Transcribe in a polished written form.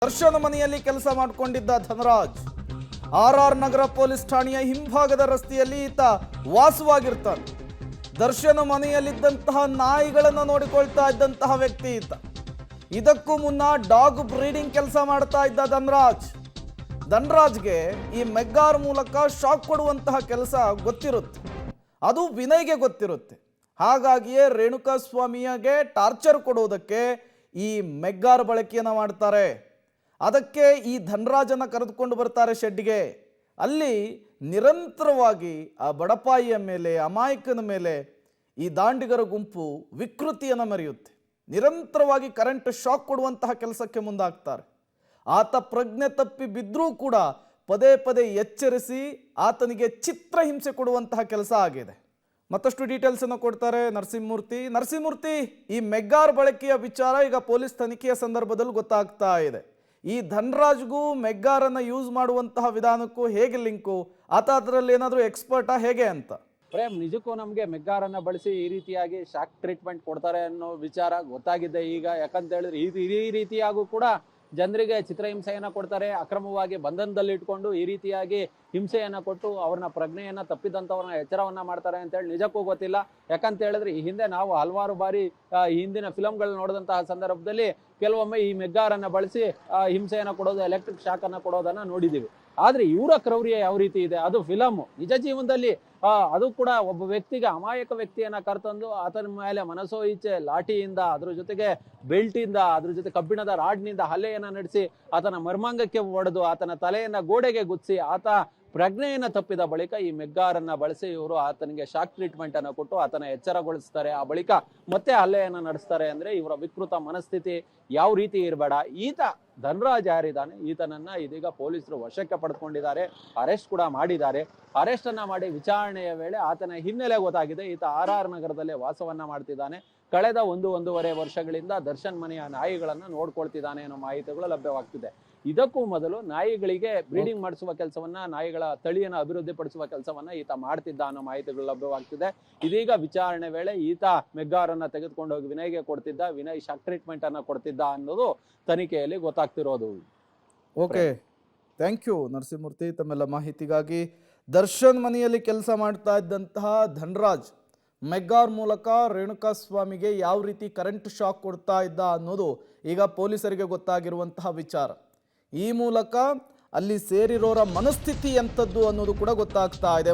ದರ್ಶನ್ ಮನೆಯಲ್ಲಿ ಕೆಲಸ ಮಾಡಿಕೊಂಡಿದ್ದ ಧನರಾಜ್ ಆರ್ ನಗರ ಪೊಲೀಸ್ ಠಾಣೆಯ ಹಿಂಭಾಗದ ರಸ್ತೆಯಲ್ಲಿ ಈತ ವಾಸವಾಗಿರ್ತಾನೆ. ದರ್ಶನ್ ಮನೆಯಲ್ಲಿದ್ದಂತಹ ನಾಯಿಗಳನ್ನು ನೋಡಿಕೊಳ್ತಾ ಇದ್ದಂತಹ ವ್ಯಕ್ತಿ ಈತ. ಇದಕ್ಕೂ ಮುನ್ನ ಡಾಗ್ ಬ್ರೀಡಿಂಗ್ ಕೆಲಸ ಮಾಡ್ತಾ ಇದ್ದ ಧನರಾಜ್ಗೆ ಈ ಮೆಗ್ಗಾರ್ ಮೂಲಕ ಶಾಕ್ ಕೊಡುವಂತಹ ಕೆಲಸ ಗೊತ್ತಿರುತ್ತೆ. ಅದು ವಿನಯ್ಗೆ ಗೊತ್ತಿರುತ್ತೆ. ಹಾಗಾಗಿಯೇ ರೇಣುಕಾ ಸ್ವಾಮಿಗೆ ಟಾರ್ಚರ್ ಕೊಡುವುದಕ್ಕೆ ಈ ಮೆಗ್ಗಾರ್ ಬಳಕೆಯನ್ನು ಮಾಡ್ತಾರೆ. ಅದಕ್ಕೆ ಈ ಧನರಾಜನ ಕರೆದುಕೊಂಡು ಬರ್ತಾರೆ ಶೆಡ್ಗೆ. ಅಲ್ಲಿ ನಿರಂತರವಾಗಿ ಆ ಬಡಪಾಯಿಯ ಮೇಲೆ, ಅಮಾಯಕನ ಮೇಲೆ ಈ ದಾಂಡಿಗರ ಗುಂಪು ವಿಕೃತಿಯನ್ನು ಮೆರೆಯುತ್ತೆ. ನಿರಂತರವಾಗಿ ಕರೆಂಟ್ ಶಾಕ್ ಕೊಡುವಂತಹ ಕೆಲಸಕ್ಕೆ ಮುಂದಾಗ್ತಾರೆ. ಆತ ಪ್ರಜ್ಞೆ ತಪ್ಪಿ ಬಿದ್ದರೂ ಕೂಡ ಪದೇ ಪದೇ ಎಚ್ಚರಿಸಿ ಆತನಿಗೆ ಚಿತ್ರಹಿಂಸೆ ಕೊಡುವಂತಹ ಕೆಲಸ ಆಗಿದೆ. ಮತ್ತಷ್ಟು ಡೀಟೇಲ್ಸ್ ಅನ್ನು ಕೊಡ್ತಾರೆ ನರಸಿಂಹಮೂರ್ತಿ. ಈ ಮೆಗ್ಗಾರ್ ಬಳಕೆಯ ವಿಚಾರ ಈಗ ಪೊಲೀಸ್ ತನಿಖೆಯ ಸಂದರ್ಭದಲ್ಲಿ ಗೊತ್ತಾಗ್ತಾ ಇದೆ. ಈ ಧನರಾಜ್ಗೂ ಮೆಗ್ಗಾರನ್ನ ಯೂಸ್ ಮಾಡುವಂತಹ ವಿಧಾನಕ್ಕೂ ಹೇಗೆ ಲಿಂಕು? ಆತ ಅದರಲ್ಲಿ ಏನಾದರೂ ಎಕ್ಸ್ಪರ್ಟಾ ಹೇಗೆ ಅಂತ? ಪ್ರೇಮ್, ನಿಜಕ್ಕೂ ನಮಗೆ ಮೆಗ್ಗಾರನ್ನ ಬಳಸಿ ಈ ರೀತಿಯಾಗಿ ಶಾಕ್ ಟ್ರೀಟ್ಮೆಂಟ್ ಕೊಡ್ತಾರೆ ಅನ್ನೋ ವಿಚಾರ ಗೊತ್ತಾಗಿದೆ ಈಗ. ಯಾಕಂತ ಹೇಳಿದ್ರೆ ಈ ರೀತಿಯಾಗೂ ಕೂಡ ಜನರಿಗೆ ಚಿತ್ರಹಿಂಸೆಯನ್ನ ಕೊಡ್ತಾರೆ. ಅಕ್ರಮವಾಗಿ ಬಂಧನದಲ್ಲಿ ಇಟ್ಕೊಂಡು ಈ ರೀತಿಯಾಗಿ ಹಿಂಸೆಯನ್ನ ಕೊಟ್ಟು ಅವ್ರನ್ನ ಪ್ರಜ್ಞೆಯನ್ನ ತಪ್ಪಿದಂಥವ್ರನ್ನ ಎಚ್ಚರವನ್ನ ಮಾಡ್ತಾರೆ ಅಂತೇಳಿ ನಿಜಕ್ಕೂ ಗೊತ್ತಿಲ್ಲ. ಯಾಕಂತ ಹೇಳಿದ್ರೆ ಈ ಹಿಂದೆ ನಾವು ಹಲವಾರು ಬಾರಿ ಹಿಂದಿನ ಫಿಲಮ್ಗಳು ನೋಡಿದಂತಹ ಸಂದರ್ಭದಲ್ಲಿ ಕೆಲವೊಮ್ಮೆ ಈ ಮೆಗ್ಗಾರನ್ನ ಬಳಸಿ ಹಿಂಸೆಯನ್ನ ಕೊಡೋದು, ಎಲೆಕ್ಟ್ರಿಕ್ ಶಾಕ್ ಅನ್ನ ಕೊಡೋದನ್ನ ನೋಡಿದೀವಿ. ಆದ್ರೆ ಇವರ ಕ್ರೌರ್ಯ ಯಾವ ರೀತಿ ಇದೆ, ಅದು ಫಿಲಮ್. ನಿಜ ಜೀವನದಲ್ಲಿ ಅದು ಕೂಡ ಒಬ್ಬ ವ್ಯಕ್ತಿಗೆ, ಅಮಾಯಕ ವ್ಯಕ್ತಿಯನ್ನ ಕರೆತಂದು ಆತನ ಮೇಲೆ ಮನಸೋ ಇಚ್ಛೆ ಲಾಠಿಯಿಂದ, ಅದ್ರ ಜೊತೆಗೆ ಬೆಲ್ಟಿಂದ, ಅದ್ರ ಜೊತೆ ಕಬ್ಬಿಣದ ರಾಡ್ನಿಂದ ಹಲ್ಲೆಯನ್ನ ನಡೆಸಿ ಆತನ ಮರ್ಮಾಂಗಕ್ಕೆ ಹೊಡೆದು ಆತನ ತಲೆಯನ್ನ ಗೋಡೆಗೆ ಗುಚ್ಚಿಸಿ ಆತ ಪ್ರಜ್ಞೆಯನ್ನ ತಪ್ಪಿದ ಬಳಿಕ ಈ ಮೆಗ್ಗಾರನ್ನ ಬಳಸಿ ಇವರು ಆತನಿಗೆ ಶಾಕ್ ಟ್ರೀಟ್ಮೆಂಟ್ ಅನ್ನು ಕೊಟ್ಟು ಆತನ ಎಚ್ಚರಗೊಳಿಸ್ತಾರೆ. ಆ ಬಳಿಕ ಮತ್ತೆ ಹಲ್ಲೆಯನ್ನ ನಡೆಸ್ತಾರೆ. ಅಂದ್ರೆ ಇವರ ವಿಕೃತ ಮನಸ್ಥಿತಿ ಯಾವ ರೀತಿ ಇರಬೇಡ. ಈತ ಧನರಾಜ್ ಯಾರಿದ್ದಾನೆ, ಈತನನ್ನ ಇದೀಗ ಪೊಲೀಸರು ವಶಕ್ಕೆ ಪಡೆದುಕೊಂಡಿದ್ದಾರೆ, ಅರೆಸ್ಟ್ ಕೂಡ ಮಾಡಿದ್ದಾರೆ. ಅರೆಸ್ಟ್ ಅನ್ನ ಮಾಡಿ ವಿಚಾರಣೆಯ ವೇಳೆ ಆತನ ಹಿನ್ನೆಲೆ ಗೊತ್ತಾಗಿದೆ. ಈತ ಆರ್ ನಗರದಲ್ಲೇ ವಾಸವನ್ನ ಮಾಡ್ತಿದ್ದಾನೆ. ಕಳೆದ 1-1.5 ವರ್ಷಗಳಿಂದ ದರ್ಶನ್ ಮನೆಯ ನಾಯಿಗಳನ್ನ ನೋಡ್ಕೊಳ್ತಿದ್ದಾನೆ ಅನ್ನೋ ಮಾಹಿತಿಗಳು ಲಭ್ಯವಾಗ್ತಿದೆ. ಇದಕ್ಕೂ ಮೊದಲು ನಾಯಿಗಳಿಗೆ ಬ್ರೀಡಿಂಗ್ ಮಾಡಿಸುವ ಕೆಲಸವನ್ನ, ನಾಯಿಗಳ ತಳಿಯನ್ನು ಅಭಿವೃದ್ಧಿ ಪಡಿಸುವ ಕೆಲಸವನ್ನ ಈತ ಮಾಡ್ತಿದ್ದ ಅನ್ನೋ ಮಾಹಿತಿಗಳು ಲಭ್ಯವಾಗ್ತಿದೆ. ಇದೀಗ ವಿಚಾರಣೆ ವೇಳೆ ಈತ ಮೆಗ್ಗಾರನ್ನ ತೆಗೆದುಕೊಂಡು ಹೋಗಿ ವಿನಯ್ಗೆ ಕೊಡ್ತಿದ್ದ, ವಿನಯ್ ಶಾಕ್ ಟ್ರೀಟ್ಮೆಂಟ್ ಅನ್ನ ಕೊಡ್ತಿದ್ದ ಅನ್ನೋದು ತನಿಖೆಯಲ್ಲಿ ಗೊತ್ತಾಗ್ತಿರೋದು. ಓಕೆ, ಥ್ಯಾಂಕ್ ಯು ನರಸಿಂಹಮೂರ್ತಿ ತಮ್ಮೆಲ್ಲ ಮಾಹಿತಿಗಾಗಿ. ದರ್ಶನ್ ಮನೆಯಲ್ಲಿ ಕೆಲಸ ಮಾಡ್ತಾ ಇದ್ದಂತಹ ಧನರಾಜ್ ಮೆಗ್ಗಾರ್ ಮೂಲಕ ರೇಣುಕಾ ಸ್ವಾಮಿಗೆ ಯಾವ ರೀತಿ ಕರೆಂಟ್ ಶಾಕ್ ಕೊಡ್ತಾ ಇದ್ದ ಅನ್ನೋದು ಈಗ ಪೊಲೀಸರಿಗೆ ಗೊತ್ತಾಗಿರುವಂತಹ ವಿಚಾರ. ಈ ಮೂಲಕ ಅಲ್ಲಿ ಸೇರಿರೋರ ಮನಸ್ಥಿತಿ ಎಂಥದ್ದು ಅನ್ನೋದು ಕೂಡ ಗೊತ್ತಾಗ್ತಾ ಇದೆ.